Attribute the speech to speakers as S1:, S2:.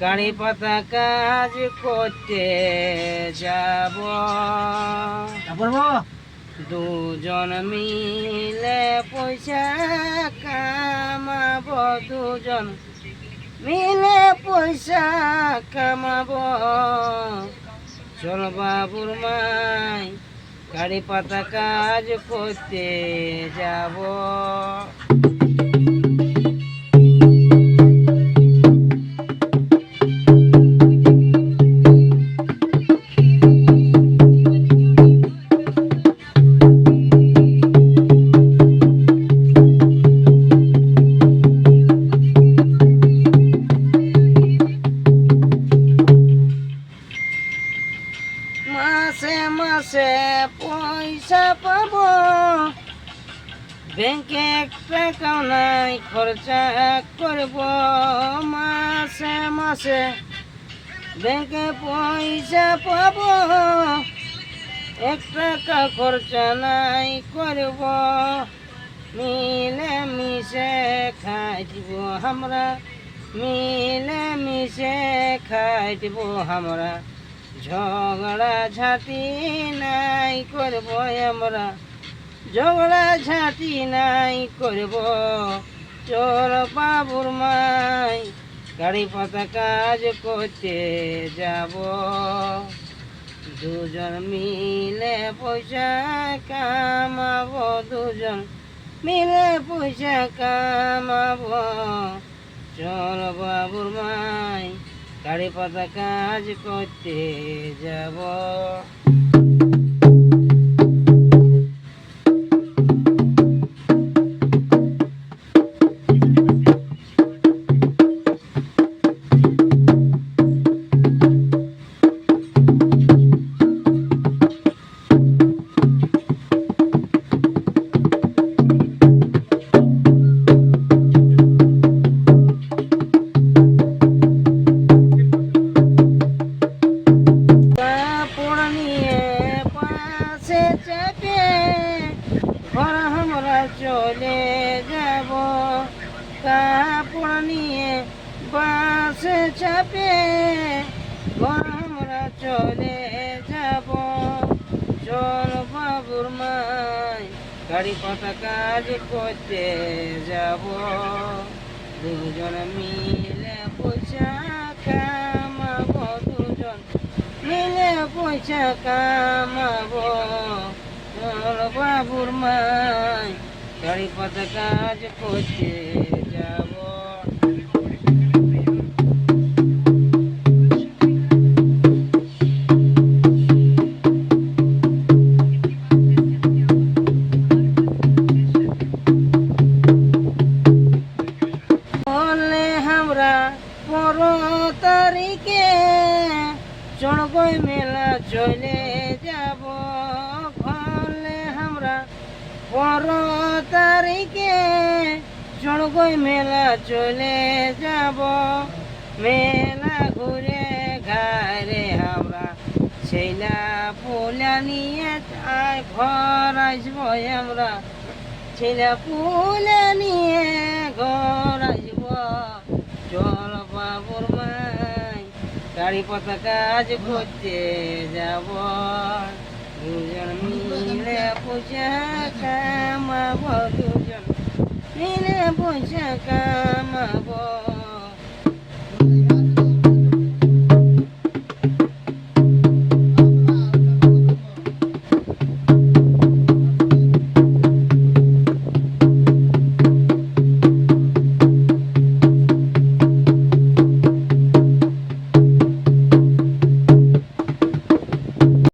S1: গাড়ি পাতা কাজ করতে যাব দুজন মিলে পয়সা কামাবো দুজন মিলে পয়সা কামাবো চল বাবুর মাই গাড়ি পাতা কাজ করতে যাব মাসে মাসে পয়সা পাবো ব্যাংকে এক টাকাও নাই খরচা করব মাসে মাসে ব্যাংকে পয়সা পাবো এক টাকা খরচা নাই করব মিলে মিশে খাইব আমরা মিলে মিশে খাইব আমরা ঝগড়া ঝাঁটি নাই করব আমরা ঝগড়া ঝাঁটি নাই করব চোর বাবুর মাই গাড়ি পাতা কাজ করতে যাব দুজন মিলে পয়সা কামাবো দুজন মিলে পয়সা কামাবো চল বাবুর মাই গাড়ি পাতা কাজ করতে যাব চলে যাব কাপড় নিয়ে বাসে চাপে আমরা চলে যাব চল বাবুর মাই গাড়ি পাতা কাজ করতে যাব দুজন মিলে পয়সা কামাবো দুজন মিলে পয়সা কামাবো চল বাবুর মাই গাড়ি পাতা কাজ করতে যাব বললে আমরা 15 তারিখে চড়গই মেলা চলে যাব বললে আমরা 15 তারিখে চড়গই মেলা চলে যাব মেলা ঘুরে ঘাড়ে আমরা ছেলা পোলা নিয়ে ঘর আসবো আমরা ছেলা পোলা নিয়ে ঘর আসবো চল বাবুর মাই গাড়ি পাতা কাজ করতে যাব দুজন মিলে পয়সা কামাবো দুজন মিলে পয়সা কামাবো